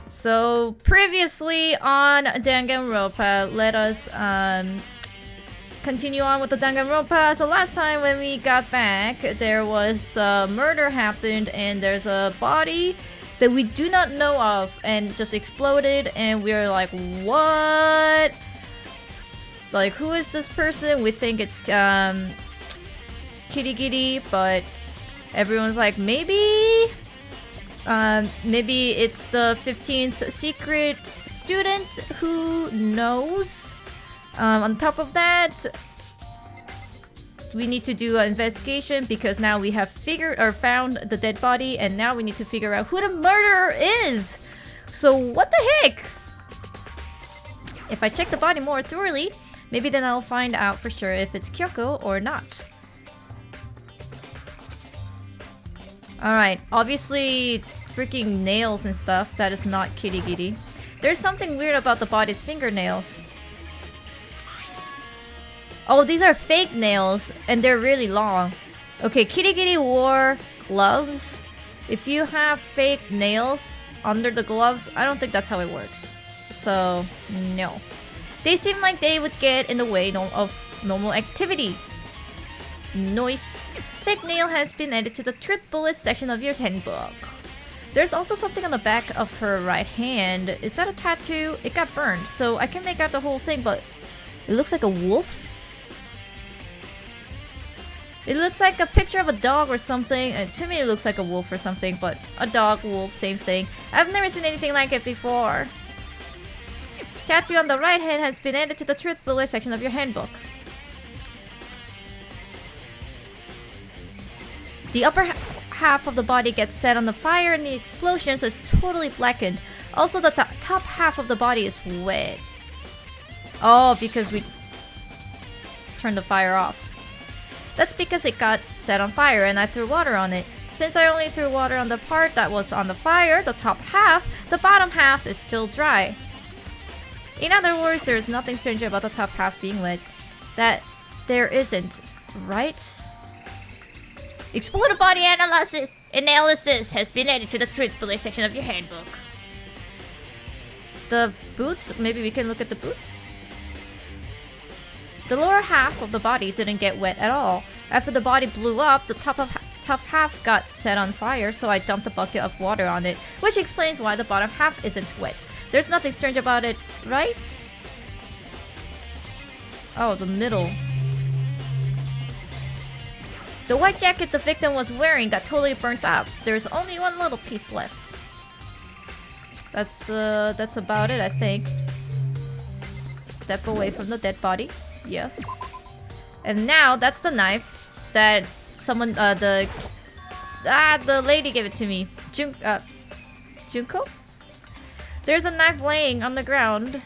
So previously on Danganronpa, let us continue on with the Danganronpa. So last time when we got back, there was a murder happened and there's a body that we do not know of and just exploded, and we were like, what? Like, who is this person? We think it's Kitty Giddy, but everyone's like, maybe it's the 15th secret student, who knows? On top of that, we need to do an investigation because now we have found the dead body, and now we need to figure out who the murderer is. So what the heck? If I check the body more thoroughly, maybe then I'll find out for sure if it's Kyoko or not. Alright, obviously freaking nails and stuff. That is not Kitty Giddy. There's something weird about the body's fingernails. Oh, these are fake nails, and they're really long. Okay, Kitty Giddy wore gloves. If you have fake nails under the gloves, I don't think that's how it works. So, no. They seem like they would get in the way of normal activity. Noise. Fake nail has been added to the truth bullet section of your handbook. There's also something on the back of her right hand. Is that a tattoo? It got burned, so I can make out the whole thing, but it looks like a wolf. It looks like a picture of a dog or something, and to me it looks like a wolf or something, but a dog, wolf, same thing. I've never seen anything like it before. Tattoo on the right hand has been added to the truth bullet section of your handbook. The upper half of the body gets set on the fire in the explosion, so it's totally blackened. Also, the top half of the body is wet. Oh, because we turned the fire off. That's because it got set on fire and I threw water on it. Since I only threw water on the part that was on the fire, the top half, the bottom half is still dry. In other words, there's nothing strange about the top half being wet. That there isn't, right? Exploded body analysis has been added to the truth bullet section of your handbook. The boots? Maybe we can look at the boots? The lower half of the body didn't get wet at all. After the body blew up, the top half got set on fire, so I dumped a bucket of water on it, which explains why the bottom half isn't wet. There's nothing strange about it, right? Oh, the middle. The white jacket the victim was wearing got totally burnt up. There's only one little piece left. That's about it, I think. Step away from the dead body. Yes. And now that's the knife that someone the lady gave it to me. Junko? There's a knife laying on the ground.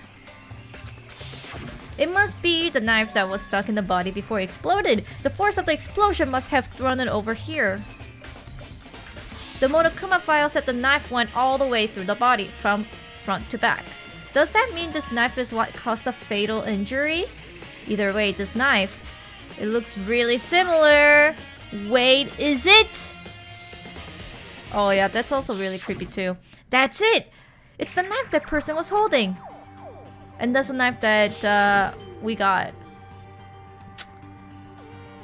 It must be the knife that was stuck in the body before it exploded. The force of the explosion must have thrown it over here. The Monokuma file said the knife went all the way through the body from front to back. Does that mean this knife is what caused the fatal injury? Either way, this knife, it looks really similar. Wait, is it? Oh yeah, that's also really creepy too. That's it! It's the knife that person was holding. And that's the knife that we got.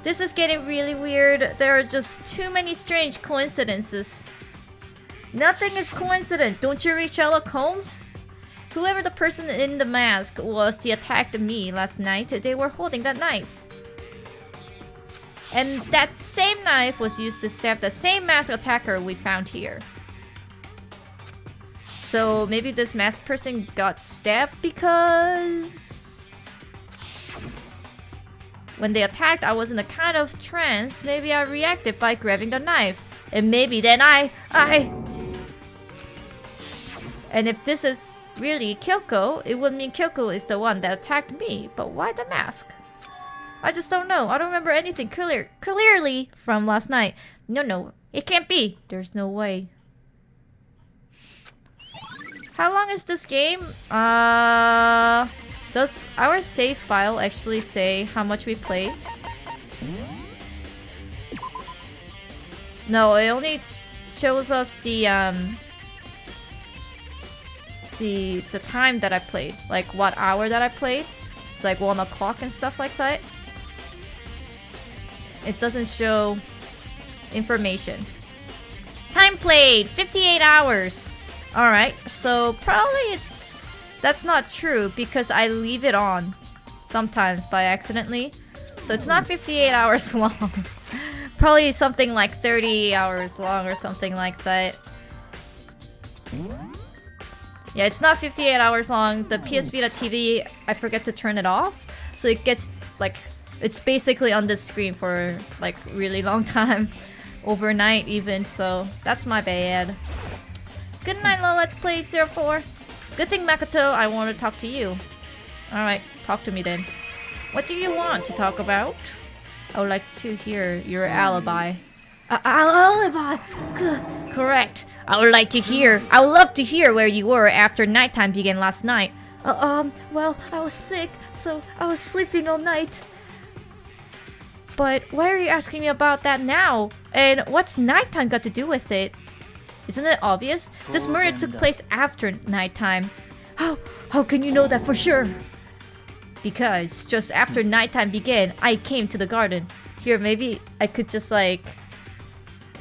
This is getting really weird. There are just too many strange coincidences. Nothing is coincident. Don't you read Sherlock Holmes? Whoever the person in the mask was that attacked me last night, they were holding that knife. And that same knife was used to stab the same masked attacker we found here. So maybe this masked person got stabbed because... when they attacked, I was in a kind of trance. Maybe I reacted by grabbing the knife. And maybe then And if this is really Kyoko, it would mean Kyoko is the one that attacked me. But why the mask? I just don't know. I don't remember anything clearly from last night. No, it can't be. There's no way. How long is this game? Does our save file actually say how much we play? No, it only shows us the the time that I played, like what hour that I played. It's like 1 o'clock and stuff like that. It doesn't show information. Time played 58 hours. All right, so probably that's not true because I leave it on sometimes by accidentally. So it's not 58 hours long. Probably something like 30 hours long or something like that. Yeah, it's not 58 hours long. The PS Vita TV, I forget to turn it off. So it gets like, it's basically on the screen for like really long time. Overnight even, so that's my bad. Good night, Let's Play 04. Good thing, Makoto, I want to talk to you. Alright, talk to me then. What do you want to talk about? I would like to hear your alibi. Alibi? Correct. I would love to hear where you were after nighttime began last night. Well, I was sick, so I was sleeping all night. But why are you asking me about that now? And what's nighttime got to do with it? Isn't it obvious? This murder took place after nighttime. How can you know that for sure? Because just after nighttime began, I came to the garden. Here, maybe I could just like...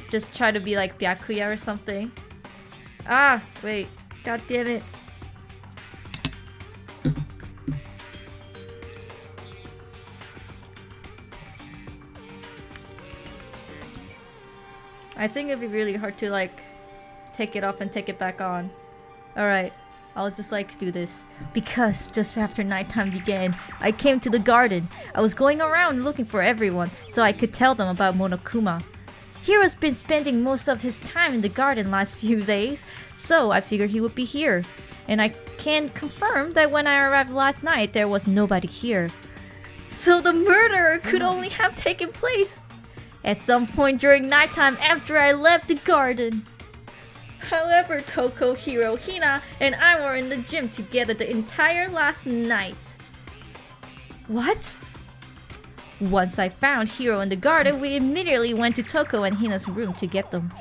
just try to be like Byakuya or something. Ah, wait. God damn it. I think it'd be really hard to like take it off and take it back on. Alright, I'll just like do this. Because just after nighttime began, I came to the garden. I was going around looking for everyone so I could tell them about Monokuma. Hiro's been spending most of his time in the garden last few days, so I figured he would be here. And I can confirm that when I arrived last night, there was nobody here. So the murder could only have taken place at some point during nighttime after I left the garden. However, Toko, Hiro, Hina, and I were in the gym together the entire last night. What? Once I found Hiro in the garden, we immediately went to Toko and Hina's room to get them.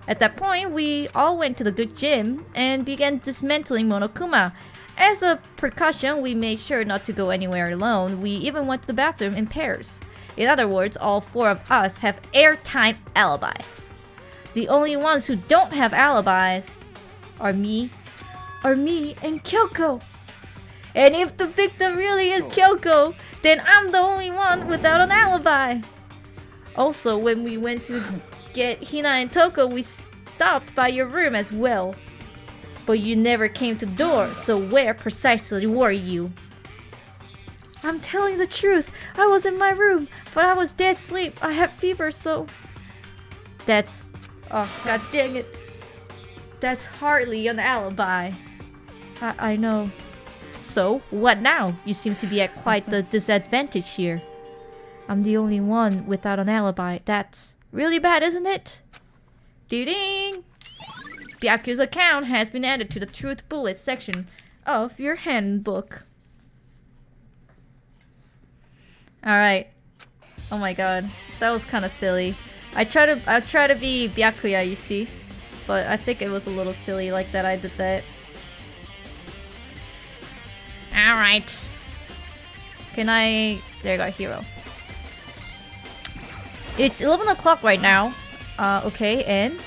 At that point, we all went to the good gym and began dismantling Monokuma. As a precaution, we made sure not to go anywhere alone. We even went to the bathroom in pairs. In other words, all 4 of us have airtight alibis. The only ones who don't have alibis are me and Kyoko. And if the victim really is Kyoko, then I'm the only one without an alibi. Also, when we went to get Hina and Toko, we stopped by your room as well. But you never came to the door, so where precisely were you? I'm telling the truth. I was in my room, but I was dead asleep. I had fever, so... That's... Oh, god dang it. That's hardly an alibi. I know. So, what now? You seem to be at quite the disadvantage here. I'm the only one without an alibi. That's really bad, isn't it? Ding! Byaku's account has been added to the Truth Bullet section of your handbook. Alright. Oh my god. That was kind of silly. I try to be Byakuya, you see? But I think it was a little silly like that I did that. Alright. Can I... There you go, Hiro. It's 11 o'clock right now. Okay, and...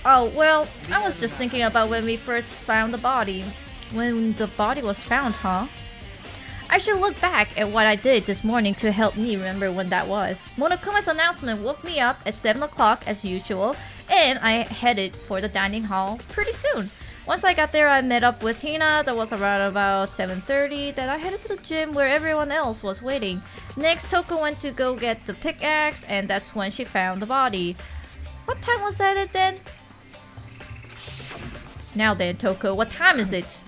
Oh, well, I was just thinking about when we first found the body. When the body was found, huh? I should look back at what I did this morning to help me remember when that was. Monokuma's announcement woke me up at 7 o'clock as usual, and I headed for the dining hall pretty soon. Once I got there, I met up with Hina. That was around about 7:30. Then I headed to the gym where everyone else was waiting. Next, Toko went to go get the pickaxe, and that's when she found the body. What time was that then? Now then, Toko, what time is it?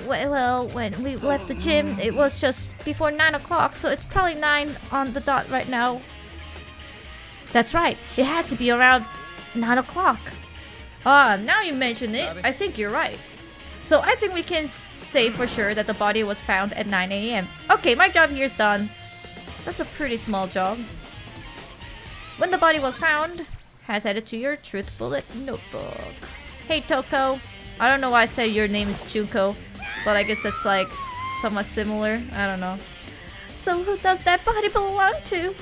Well, when we left the gym, it was just before 9 o'clock, so it's probably 9 on the dot right now. That's right, it had to be around 9 o'clock. Ah, now you mention it, I think you're right. So I think we can say for sure that the body was found at 9 AM. Okay, my job here is done. That's a pretty small job. When the body was found, has added to your Truth Bullet notebook. Hey Toko, I don't know why I said your name is Junko, but I guess that's like somewhat similar. I don't know. So who does that body belong to?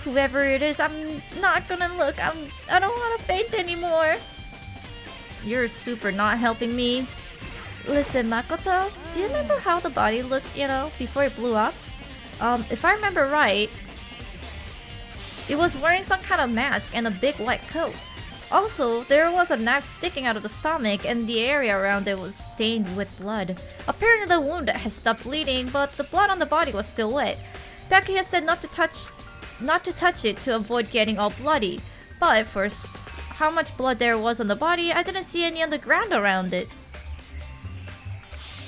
Whoever it is, I'm not gonna look. I don't want to faint anymore. You're super not helping me. Listen, Makoto, do you remember how the body looked, you know, before it blew up? If I remember right, it was wearing some kind of mask and a big white coat. Also, there was a knife sticking out of the stomach and the area around it was stained with blood. Apparently the wound had stopped bleeding, but the blood on the body was still wet. Becky had said not to touch it to avoid getting all bloody. But for how much blood there was on the body, I didn't see any on the ground around it.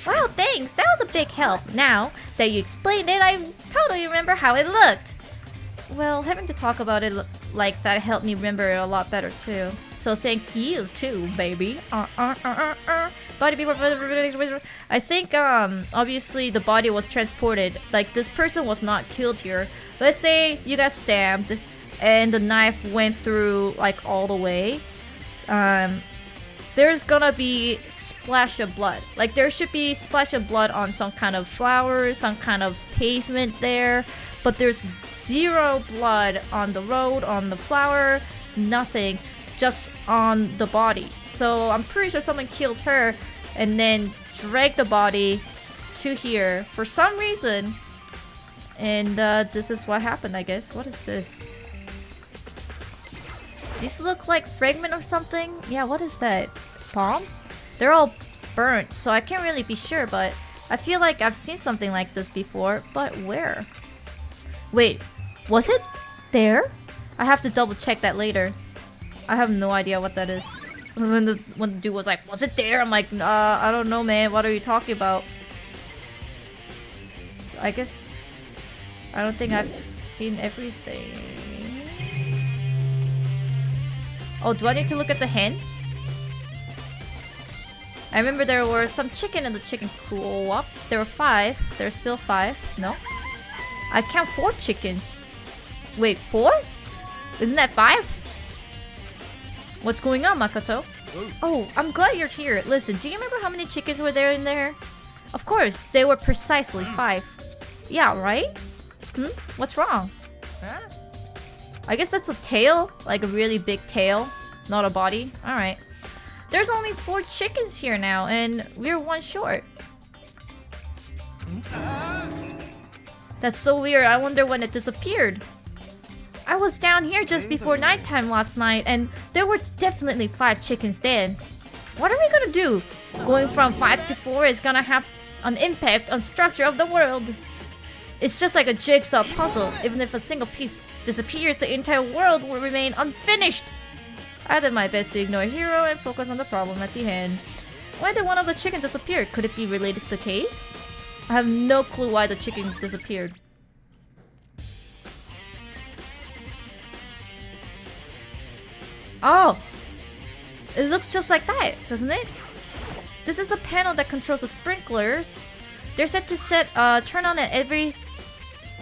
Wow, thanks! That was a big help. Now that you explained it, I totally remember how it looked. Well, having to talk about it like that helped me remember it a lot better too. So thank you too, baby. Body before... I think, obviously the body was transported. Like, this person was not killed here. Let's say you got stabbed and the knife went through, like, all the way. There's gonna be splash of blood. Like, there should be splash of blood on some kind of flower, some kind of pavement there. But there's zero blood on the road, on the flower, nothing. Just on the body. So I'm pretty sure someone killed her and then dragged the body to here for some reason. And this is what happened, I guess. What is this? These look like fragment of something? Yeah, what is that? Palm? They're all burnt, so I can't really be sure, but I feel like I've seen something like this before. But where? Wait, was it there? I have to double check that later. I have no idea what that is. When the dude was like, was it there? I'm like, I don't know, man. What are you talking about? So I guess... I don't think I've seen everything. Oh, do I need to look at the hen? I remember there were some chicken in the chicken co-op. There were 5. There's still 5. No? I count 4 chickens. Wait, 4? Isn't that 5? What's going on, Makoto? Oh, I'm glad you're here. Listen, do you remember how many chickens were there in there? Of course, they were precisely 5. Yeah, right? What's wrong? Huh? I guess that's a tail? Like a really big tail, not a body? Alright. There's only 4 chickens here now, and we're 1 short. That's so weird. I wonder when it disappeared. I was down here just before nighttime last night, and there were definitely 5 chickens then. What are we gonna do? Going from 5 to 4 is gonna have an impact on structure of the world. It's just like a jigsaw puzzle. Even if a single piece disappears, the entire world will remain unfinished. I did my best to ignore Hero and focus on the problem at the hand. Why did one of the chickens disappear? Could it be related to the case? I have no clue why the chicken disappeared. Oh! It looks just like that, doesn't it? This is the panel that controls the sprinklers. They're set to turn on at every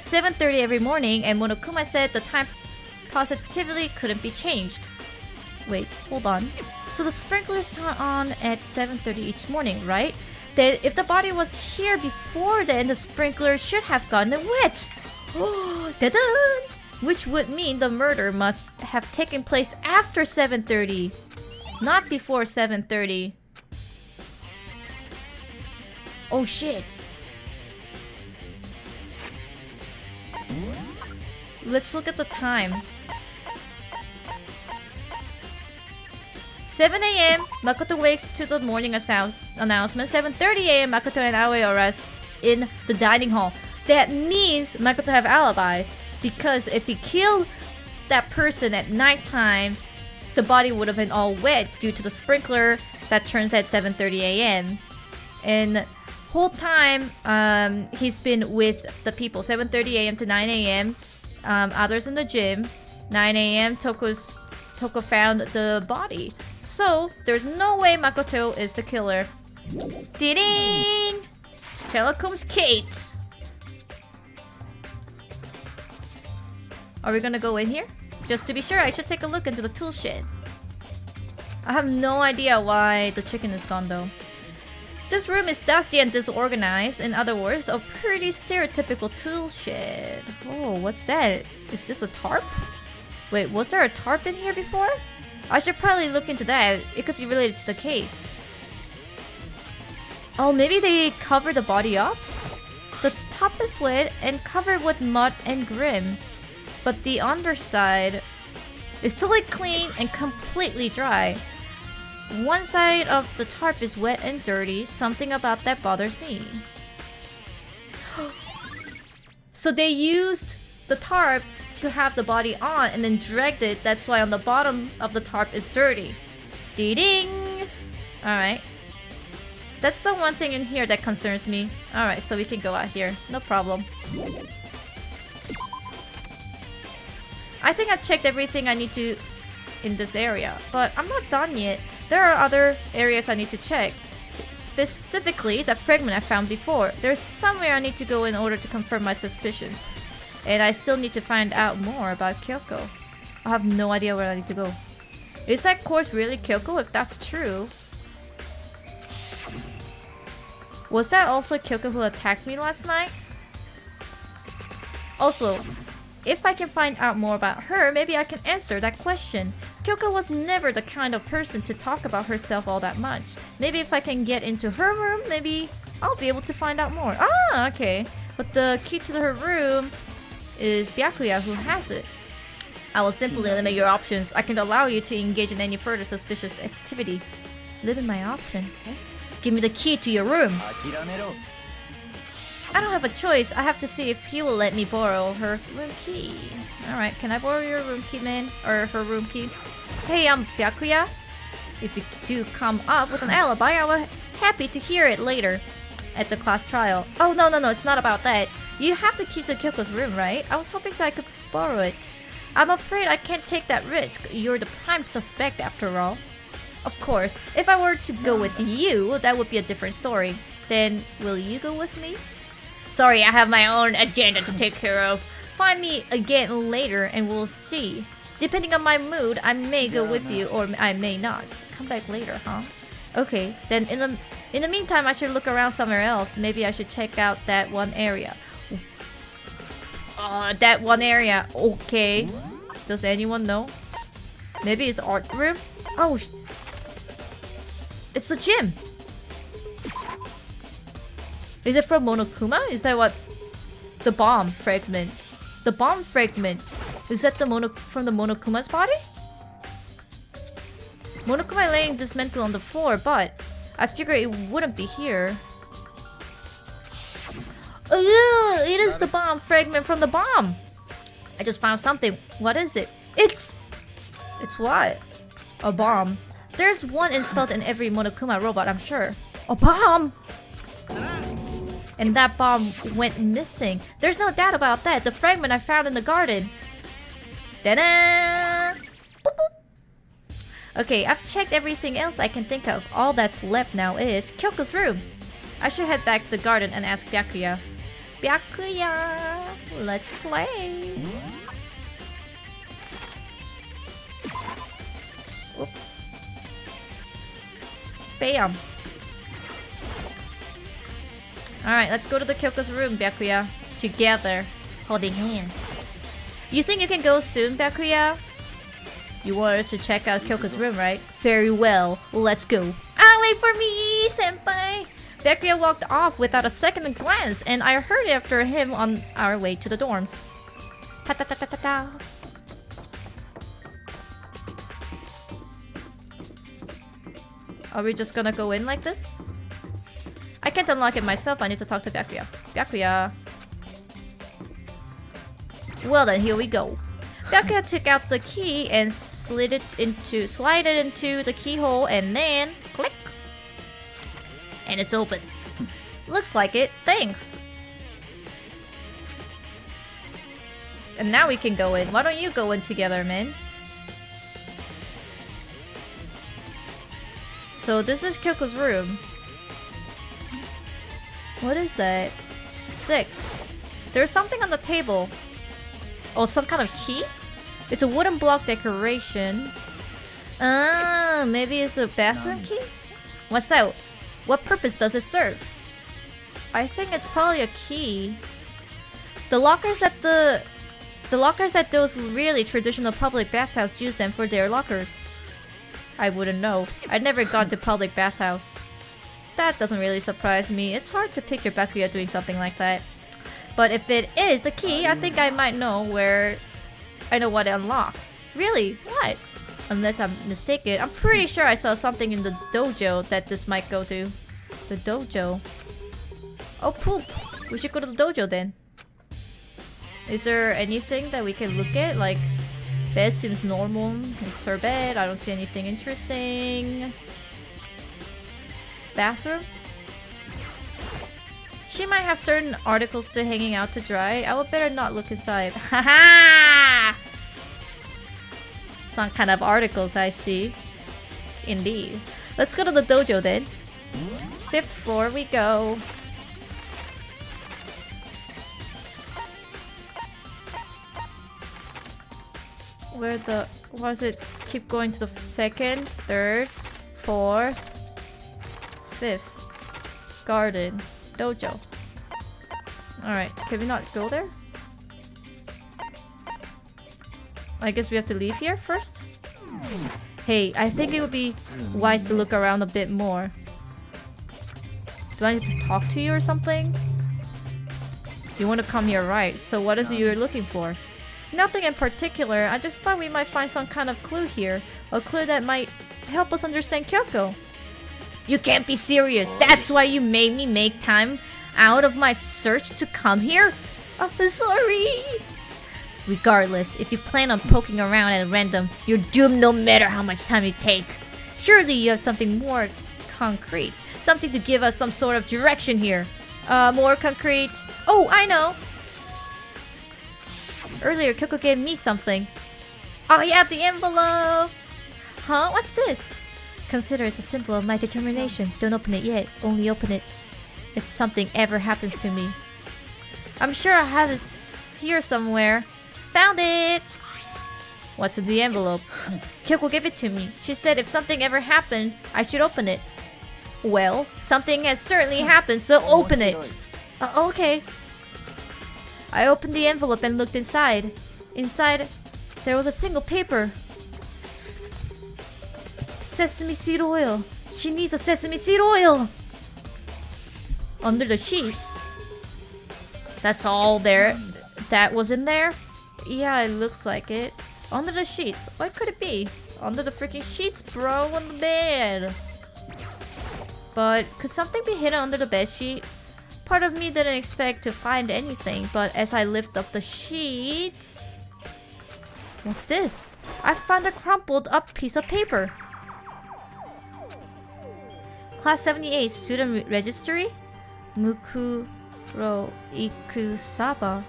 7:30 every morning, and Monokuma said the time positively couldn't be changed. Wait, hold on. So the sprinklers turn on at 7:30 each morning, right? Then if the body was here before then, the sprinkler should have gotten it wet. Oh, da-da! Which would mean the murder must have taken place after 7:30, not before 7:30. Oh shit. Let's look at the time. 7 a.m. Makoto wakes to the morning announcement. 7:30 a.m. Makoto and Aoi are in the dining hall. That means Makoto have alibis. Because if he killed that person at nighttime, the body would have been all wet due to the sprinkler that turns at 7:30 a.m. And whole time, he's been with the people. 7:30 a.m. to 9 a.m. Others in the gym. 9 a.m. Toko found the body. So there's no way Makoto is the killer. Ding! Sherlock Holmes Kate. Are we gonna go in here? Just to be sure, I should take a look into the tool shed. I have no idea why the chicken is gone though. This room is dusty and disorganized. In other words, a pretty stereotypical tool shed. Oh, what's that? Is this a tarp? Wait, was there a tarp in here before? I should probably look into that. It could be related to the case. Oh, maybe they covered the body up? The top is wet and covered with mud and grime, but the underside is totally clean and completely dry. One side of the tarp is wet and dirty. Something about that bothers me. So they used the tarp to have the body on and then dragged it. That's why on the bottom of the tarp is dirty. Ding! Alright. That's the one thing in here that concerns me. Alright, so we can go out here. No problem. I think I've checked everything I need to in this area, but I'm not done yet. There are other areas I need to check. Specifically, that fragment I found before. There's somewhere I need to go in order to confirm my suspicions. And I still need to find out more about Kyoko. I have no idea where I need to go. Is that corpse really Kyoko? If that's true... Was that also Kyoko who attacked me last night? Also, if I can find out more about her, maybe I can answer that question. Kyoko was never the kind of person to talk about herself all that much. Maybe if I can get into her room, maybe I'll be able to find out more. Ah, okay. But the key to her room is Byakuya who has it. I will simply limit your options. I can allow you to engage in any further suspicious activity. Limit my option? Give me the key to your room. I don't have a choice. I have to see if he will let me borrow her room key. Alright, can I borrow your room key, man? Or her room key? Hey, Byakuya. If you do come up with an alibi, I will happy to hear it later at the class trial. Oh, no, it's not about that. You have the key to Kyoko's room, right? I was hoping that I could borrow it. I'm afraid I can't take that risk. You're the prime suspect after all. Of course, if I were to go with you, that would be a different story. Then, will you go with me? Sorry, I have my own agenda to take care of. Find me again later and we'll see. Depending on my mood, I may go with you or I may not. Come back later, huh? Okay, then in the meantime, I should look around somewhere else. Maybe I should check out that one area. That one area. Okay. Does anyone know? Maybe it's art room? Oh, it's the gym! Is it from Monokuma? Is that what... The bomb fragment. The bomb fragment. Is that the from the Monokuma's body? Monokuma laying dismantled on the floor, but... I figure it wouldn't be here. Oh, it is the bomb fragment from the bomb! I just found something. What is it? It's what? A bomb. There's one installed in every Monokuma robot, I'm sure. A bomb! And that bomb went missing. There's no doubt about that. The fragment I found in the garden. Ta-da! Boop, boop. Okay, I've checked everything else I can think of. All that's left now is Kyoko's room. I should head back to the garden and ask Byakuya. Byakuya, let's play. Oop. Bam. Alright, let's go to the Kyoko's room, Byakuya. Together, holding hands. You think you can go soon, Byakuya? You want us to check out Kyoko's room, right? Very well, let's go. Ah, wait for me, senpai! Byakuya walked off without a second glance, and I hurried after him on our way to the dorms. Ta-ta-ta-ta-ta-ta. Are we just gonna go in like this? I can't unlock it myself, I need to talk to Byakuya. Byakuya. Well then, here we go. Byakuya took out the key and slid it into the keyhole and then click. And it's open. Looks like it, thanks. And now we can go in. Why don't you go in together, man? So this is Kyoko's room. What is that? 6. There's something on the table. Oh, some kind of key? It's a wooden block decoration. Ah, maybe it's a bathroom key? What's that? What purpose does it serve? I think it's probably a key. The lockers at those really traditional public bathhouses use them for their lockers. I wouldn't know. I'd never gone to public bathhouse. That doesn't really surprise me. It's hard to picture Bakuya doing something like that. But if it is a key, I think I might know where... I know what it unlocks. Really? What? Unless I'm mistaken, I'm pretty sure I saw something in the dojo that this might go to. The dojo. Oh poop! We should go to the dojo then. Is there anything that we can look at? Like, bed seems normal. It's her bed. I don't see anything interesting. Bathroom? She might have certain articles still hanging out to dry. I would better not look inside. Haha! Some kind of articles I see. Indeed. Let's go to the dojo then. 5th floor we go. Where the... Why does it keep going to the 2nd, 3rd, 4th, 5th? Garden. Dojo. Alright, can we not go there? I guess we have to leave here first? Hey, I think it would be wise to look around a bit more. Do I need to talk to you or something? You want to come here, right? So what is it you're looking for? Nothing in particular. I just thought we might find some kind of clue here. A clue that might help us understand Kyoko. You can't be serious. That's why you made me make time out of my search to come here? I'm sorry. Regardless, if you plan on poking around at random, you're doomed no matter how much time you take. Surely you have something more concrete. Something to give us some sort of direction here. More concrete. Oh, I know. Earlier, Kyoko gave me something. Oh yeah, the envelope. Huh? What's this? Consider it a symbol of my determination. Don't open it yet. Only open it if something ever happens to me. I'm sure I have this here somewhere. Found it! What's in the envelope? Kyoko gave it to me. She said if something ever happened, I should open it. Well, something has certainly happened, so open it! Okay. I opened the envelope and looked inside. Inside, there was a single paper. Sesame seed oil. She needs a sesame seed oil! Under the sheets. That's all there. That was in there? Yeah, it looks like it. Under the sheets. What could it be? Under the freaking sheets, bro, on the bed. But could something be hidden under the bed sheet? Part of me didn't expect to find anything, but as I lift up the sheets... What's this? I found a crumpled up piece of paper. Class 78 student registry? Mukuro Ikusaba.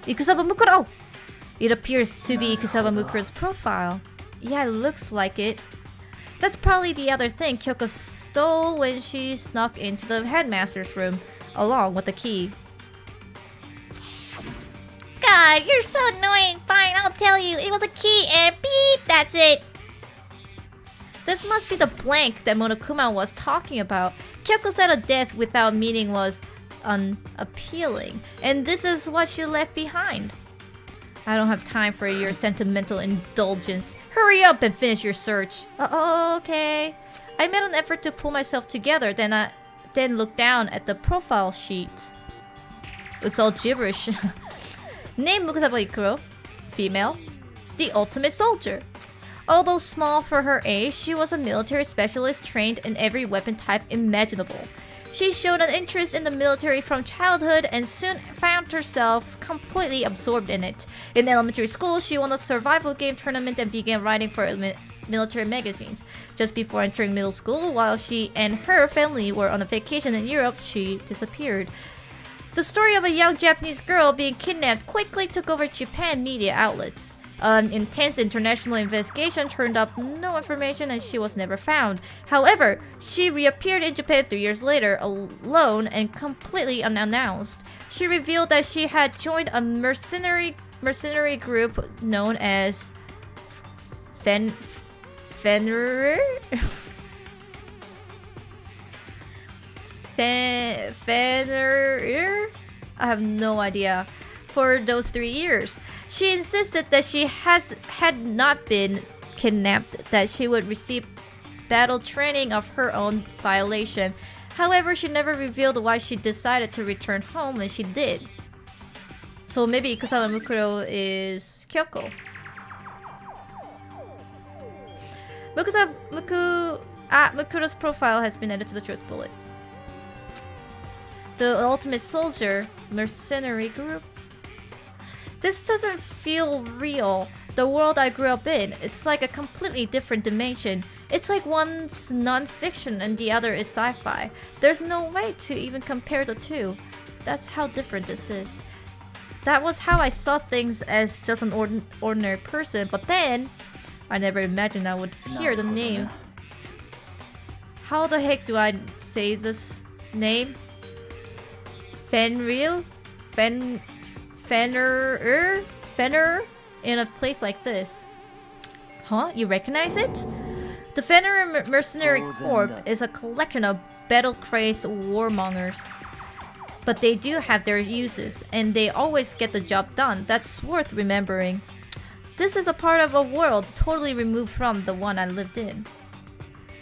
Ikusaba Mukuro! It appears to be Ikusaba Mukuro's profile. Yeah, it looks like it. That's probably the other thing Kyoko stole when she snuck into the headmaster's room, along with the key. God, you're so annoying! Fine, I'll tell you. It was a key and beep, that's it! This must be the blank that Monokuma was talking about. Kyoko said a death without meaning was unappealing, and this is what she left behind. I don't have time for your sentimental indulgence. Hurry up and finish your search. Okay. I made an effort to pull myself together, then looked down at the profile sheet. It's all gibberish. Name Mukusaba Ikuro. Female. The ultimate soldier. Although small for her age, she was a military specialist trained in every weapon type imaginable. She showed an interest in the military from childhood and soon found herself completely absorbed in it. In elementary school, she won a survival game tournament and began writing for military magazines. Just before entering middle school, while she and her family were on a vacation in Europe, she disappeared. The story of a young Japanese girl being kidnapped quickly took over Japan media outlets. An intense international investigation turned up no information and she was never found. However, she reappeared in Japan 3 years later, alone and completely unannounced. She revealed that she had joined a mercenary group known as Fenrir? Fenrir? I have no idea. For those 3 years, she insisted that she had not been kidnapped, that she would receive battle training of her own violation. However, she never revealed why she decided to return home when she did. So maybe Kusama Mukuro is Kyoko. Mukuro's profile has been added to the truth bullet. The ultimate soldier, mercenary group. This doesn't feel real. The world I grew up in, it's like a completely different dimension. It's like one's non-fiction and the other is sci-fi. There's no way to even compare the two. That's how different this is. That was how I saw things as just an ordinary person, but then I never imagined I would hear the name. How the heck do I say this name? Fenrir? Fenrir? In a place like this. Huh? You recognize it? The Fenrir Mercenary Corps is a collection of battle-crazed warmongers. But they do have their uses, and they always get the job done. That's worth remembering. This is a part of a world totally removed from the one I lived in.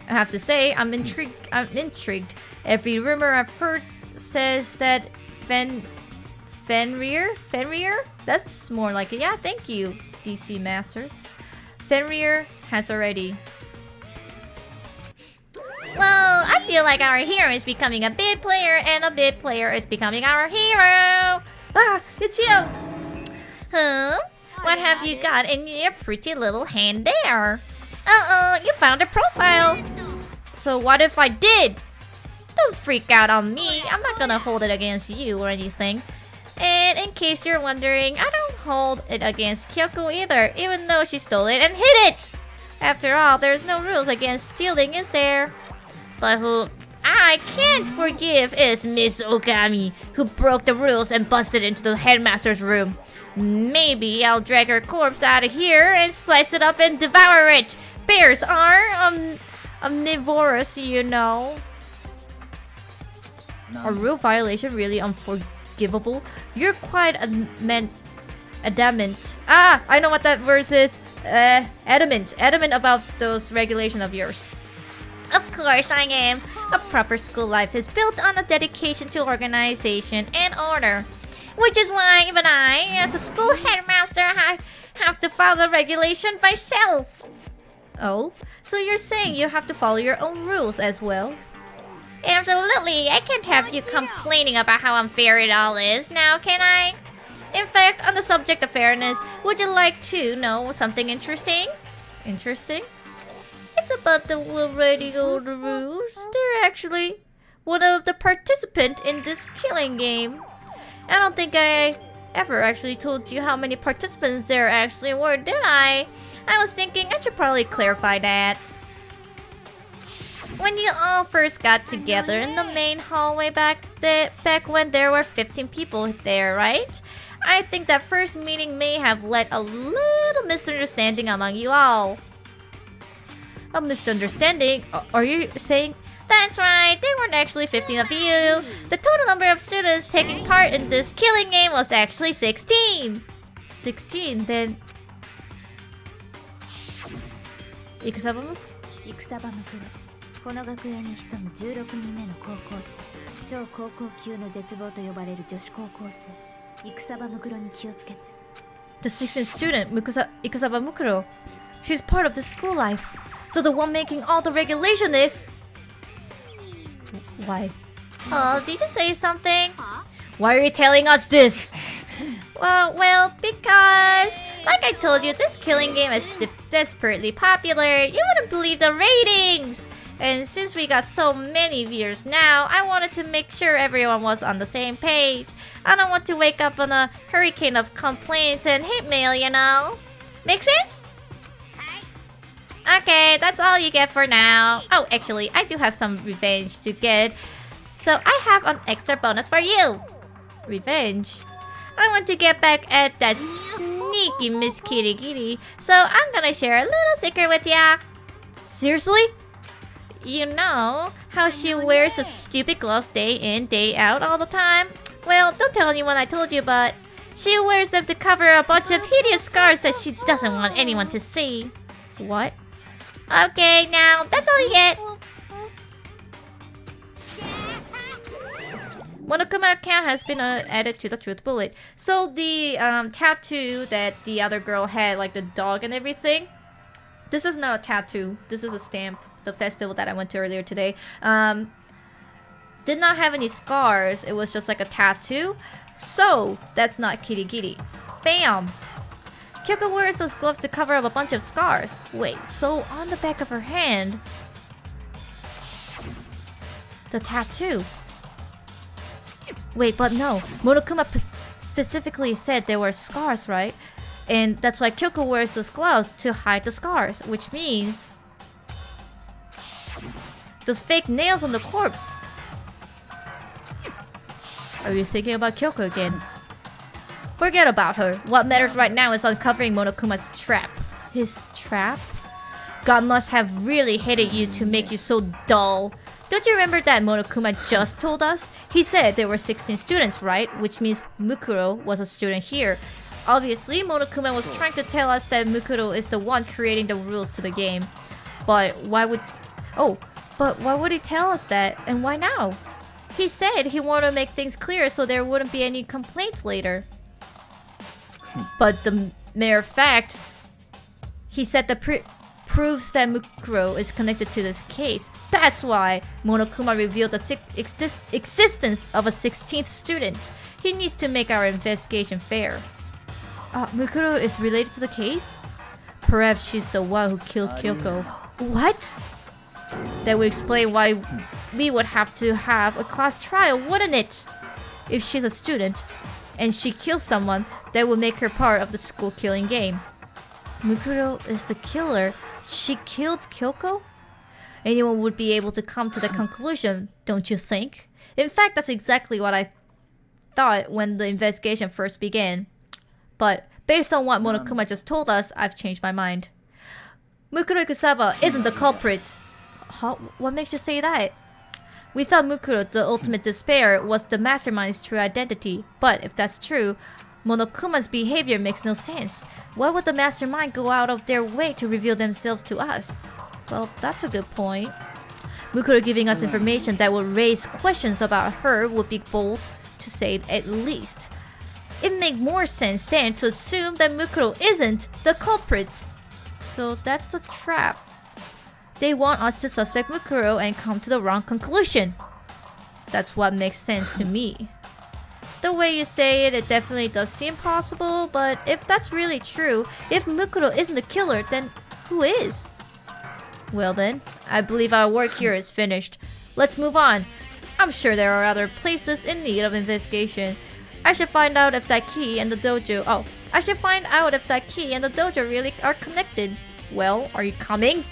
I have to say, I'm intrigued. Every rumor I've heard says that Fenrir? That's more like it. Yeah, thank you, DC Master. Fenrir has already. Well, I feel like our hero is becoming a bid player, and a bid player is becoming our hero. Ah, it's you. Huh? What have you got in your pretty little hand there? You found a profile. So what if I did? Don't freak out on me. I'm not gonna hold it against you or anything. And in case you're wondering, I don't hold it against Kyoko either, even though she stole it and hid it! After all, there's no rules against stealing, is there? But who I can't forgive is Miss Okami, who broke the rules and busted into the headmaster's room. Maybe I'll drag her corpse out of here and slice it up and devour it! Bears are omnivorous, you know. A rule violation really unforgivable? You're quite adamant. Ah, I know what that verse is. Adamant about those regulations of yours. Of course I am. A proper school life is built on a dedication to organization and order. Which is why even I, as a school headmaster, I have to follow the regulation myself. Oh, so you're saying you have to follow your own rules as well? Absolutely, I can't have you complaining about how unfair it all is, now can I? In fact, on the subject of fairness, would you like to know something interesting? Interesting? It's about the writing of the rules. They're actually one of the participants in this killing game. I don't think I ever actually told you how many participants there actually were, did I? I was thinking I should probably clarify that. When you all first got together in the main hallway back when there were 15 people there, right? I think that first meeting may have led a little misunderstanding among you all. A misunderstanding? Are you saying? That's right, there weren't actually 15 of you. The total number of students taking part in this killing game was actually 16. 16, then... Ikusabamu? この学園に潜む16人目の高校生、超高校級の絶望と呼ばれる女子高校生、Ikusaba Mukuroに気をつけて。The 16th student, Ikusaba Mukuro. She's part of the school life. So the one making all the regulation is... Why? Oh, did you say something? Why are you telling us this? Well, because... Like I told you, this killing game is desperately popular. You wouldn't believe the ratings! And since we got so many viewers now, I wanted to make sure everyone was on the same page. I don't want to wake up on a hurricane of complaints and hate mail, you know? Make sense? Okay, that's all you get for now. Oh, actually, I do have some revenge to get. So I have an extra bonus for you. Revenge? I want to get back at that sneaky Miss Kitty Kitty. So I'm gonna share a little secret with ya. Seriously? You know how she wears the stupid gloves day in, day out all the time? Well, don't tell anyone I told you, but she wears them to cover a bunch of hideous scars that she doesn't want anyone to see. What? Okay, now that's all you get. Monokuma account has been added to the Truth Bullet. So the tattoo that the other girl had, like the dog and everything, this is not a tattoo. This is a stamp. The festival that I went to earlier today did not have any scars. It was just like a tattoo. So that's not kitty. Bam! Kyoko wears those gloves to cover up a bunch of scars. Wait, so on the back of her hand, the tattoo. Wait, but no. Monokuma specifically said there were scars, right? And that's why Kyoko wears those gloves to hide the scars, which means those fake nails on the corpse. Are you thinking about Kyoko again? Forget about her. What matters right now is uncovering Monokuma's trap. His trap? God must have really hated you to make you so dull. Don't you remember that Monokuma just told us? He said there were 16 students, right? Which means Mukuro was a student here. Obviously, Monokuma was trying to tell us that Mukuro is the one creating the rules to the game. But why would he tell us that? And why now? He said he wanted to make things clear so there wouldn't be any complaints later. But the mere fact he said that proves that Mukuro is connected to this case. That's why Monokuma revealed the existence of a 16th student. He needs to make our investigation fair. Mukuro is related to the case? Perhaps she's the one who killed Kyoko. What? That would explain why we would have to have a class trial, wouldn't it? If she's a student and she kills someone, that would make her part of the school killing game. Mukuro is the killer. She killed Kyoko? Anyone would be able to come to the conclusion, don't you think? In fact, that's exactly what I thought when the investigation first began. But based on what Monokuma just told us, I've changed my mind. Mukuro Ikusaba isn't the culprit. Huh? What makes you say that? We thought Mukuro, the ultimate despair, was the mastermind's true identity. But if that's true, Monokuma's behavior makes no sense. Why would the mastermind go out of their way to reveal themselves to us? Well, that's a good point. Mukuro giving us information that would raise questions about her would be bold, to say at least. It makes more sense then to assume that Mukuro isn't the culprit. So that's the trap. They want us to suspect Mukuro and come to the wrong conclusion. That's what makes sense to me. The way you say it, it definitely does seem possible, but if that's really true, if Mukuro isn't the killer, then who is? Well then, I believe our work here is finished. Let's move on. I'm sure there are other places in need of investigation. I should find out if that key and the dojo... I should find out if that key and the dojo really are connected. Well, are you coming?